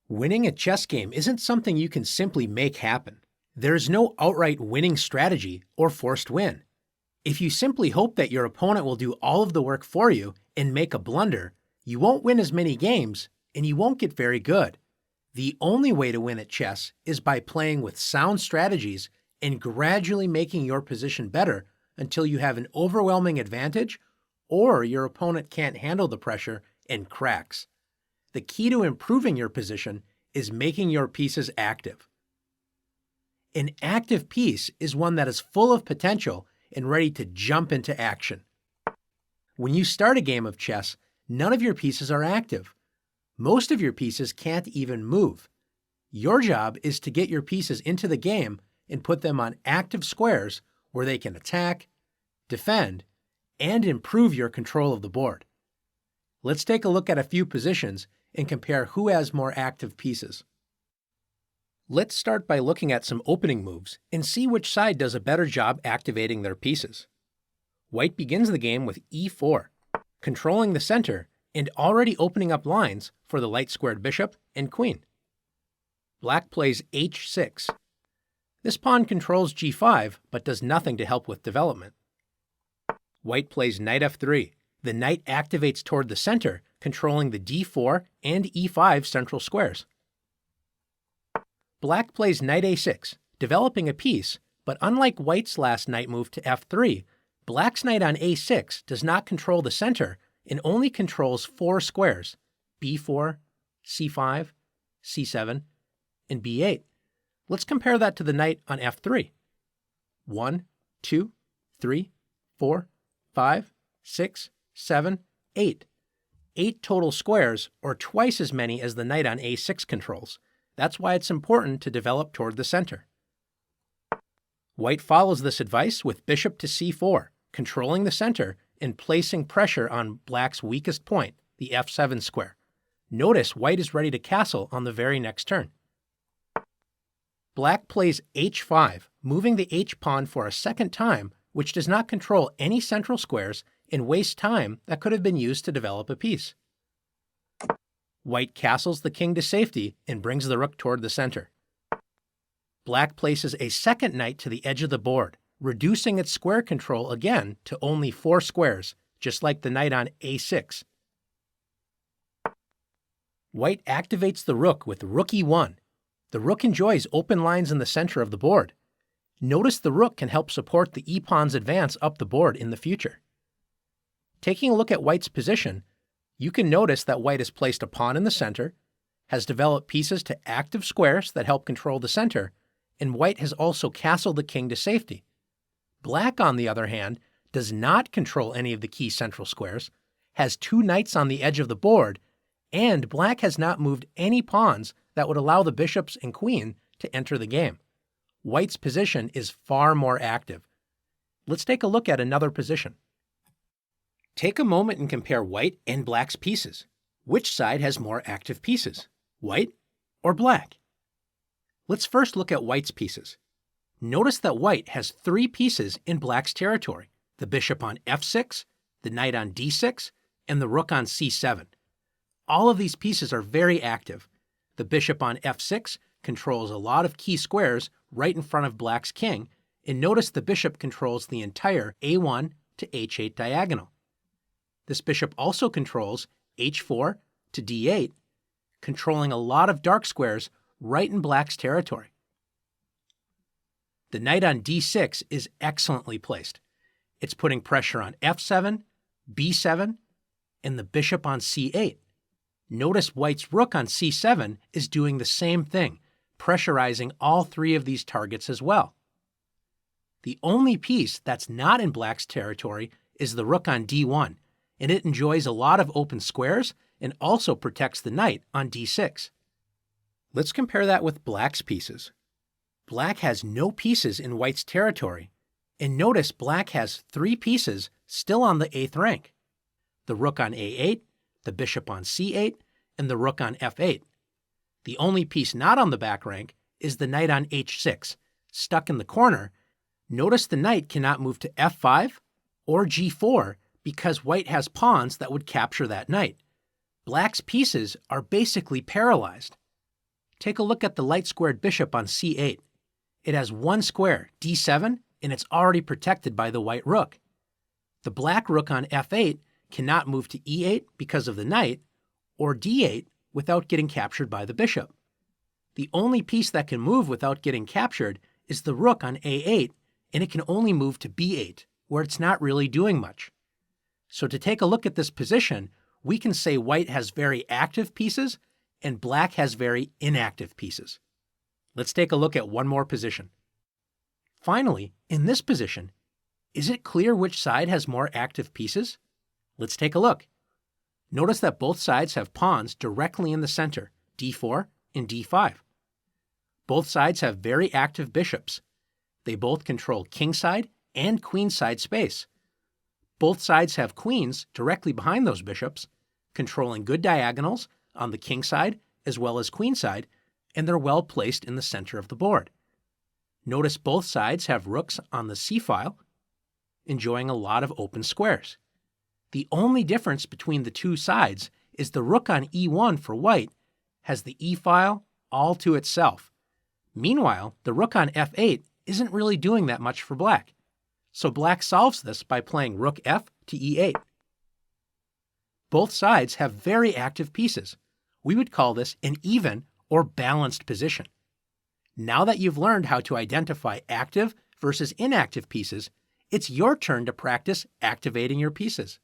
Winning a chess game isn't something you can simply make happen. There's no outright winning strategy or forced win. If you simply hope that your opponent will do all of the work for you and make a blunder, you won't win as many games and you won't get very good. The only way to win at chess is by playing with sound strategies and gradually making your position better until you have an overwhelming advantage or your opponent can't handle the pressure and cracks. The key to improving your position is making your pieces active. An active piece is one that is full of potential and ready to jump into action. When you start a game of chess, none of your pieces are active. Most of your pieces can't even move. Your job is to get your pieces into the game and put them on active squares where they can attack, defend, and improve your control of the board. Let's take a look at a few positions and compare who has more active pieces. Let's start by looking at some opening moves and see which side does a better job activating their pieces. White begins the game with e4, controlling the center and already opening up lines for the light-squared bishop and queen. Black plays h6. This pawn controls g5 but does nothing to help with development. White plays knight f3. The knight activates toward the center, controlling the d4 and e5 central squares. Black plays knight a6, developing a piece, but unlike White's last knight move to f3, Black's knight on a6 does not control the center and only controls 4 squares, b4, c5, c7, and b8. Let's compare that to the knight on f3. 1, 2, 3, 4, 5, 6, 7, 8. 8 total squares, or twice as many as the knight on a6 controls. That's why it's important to develop toward the center. White follows this advice with bishop to c4, controlling the center and placing pressure on Black's weakest point, the f7 square. Notice White is ready to castle on the very next turn. Black plays h5, moving the h-pawn for a second time, which does not control any central squares and wastes time that could have been used to develop a piece. White castles the king to safety and brings the rook toward the center. Black places a second knight to the edge of the board, reducing its square control again to only 4 squares, just like the knight on a6. White activates the rook with rook e1. The rook enjoys open lines in the center of the board. Notice the rook can help support the e-pawn's advance up the board in the future. Taking a look at White's position, you can notice that White has placed a pawn in the center, has developed pieces to active squares that help control the center, and White has also castled the king to safety. Black, on the other hand, does not control any of the key central squares, has 2 knights on the edge of the board, and Black has not moved any pawns that would allow the bishops and queen to enter the game. White's position is far more active. Let's take a look at another position. Take a moment and compare White and Black's pieces. Which side has more active pieces, White or Black? Let's first look at White's pieces. Notice that White has 3 pieces in Black's territory, the bishop on f6, the knight on d6, and the rook on c7. All of these pieces are very active. The bishop on f6 controls a lot of key squares right in front of Black's king, and notice the bishop controls the entire a1 to h8 diagonal. This bishop also controls h4 to d8, controlling a lot of dark squares right in Black's territory. The knight on d6 is excellently placed. It's putting pressure on f7, b7, and the bishop on c8. Notice White's rook on c7 is doing the same thing, pressurizing all 3 of these targets as well. The only piece that's not in Black's territory is the rook on d1, and it enjoys a lot of open squares and also protects the knight on d6. Let's compare that with Black's pieces. Black has no pieces in White's territory, and notice Black has 3 pieces still on the 8th rank. The rook on a8, the bishop on c8, and the rook on f8. The only piece not on the back rank is the knight on h6, stuck in the corner. Notice the knight cannot move to f5 or g4 because White has pawns that would capture that knight. Black's pieces are basically paralyzed. Take a look at the light-squared bishop on c8. It has one square, d7, and it's already protected by the white rook. The black rook on f8 cannot move to e8 because of the knight, or d8 without getting captured by the bishop. The only piece that can move without getting captured is the rook on a8, and it can only move to b8, where it's not really doing much. So to take a look at this position, we can say white has very active pieces and black has very inactive pieces. Let's take a look at one more position. Finally, in this position, is it clear which side has more active pieces? Let's take a look. Notice that both sides have pawns directly in the center, d4 and d5. Both sides have very active bishops. They both control kingside and queenside space. Both sides have queens directly behind those bishops, controlling good diagonals on the king side as well as queen side, and they're well placed in the center of the board. Notice both sides have rooks on the c-file, enjoying a lot of open squares. The only difference between the two sides is the rook on e1 for white has the e-file all to itself. Meanwhile, the rook on f8 isn't really doing that much for black. So black solves this by playing rook f to e8. Both sides have very active pieces. We would call this an even or balanced position. Now that you've learned how to identify active versus inactive pieces, it's your turn to practice activating your pieces.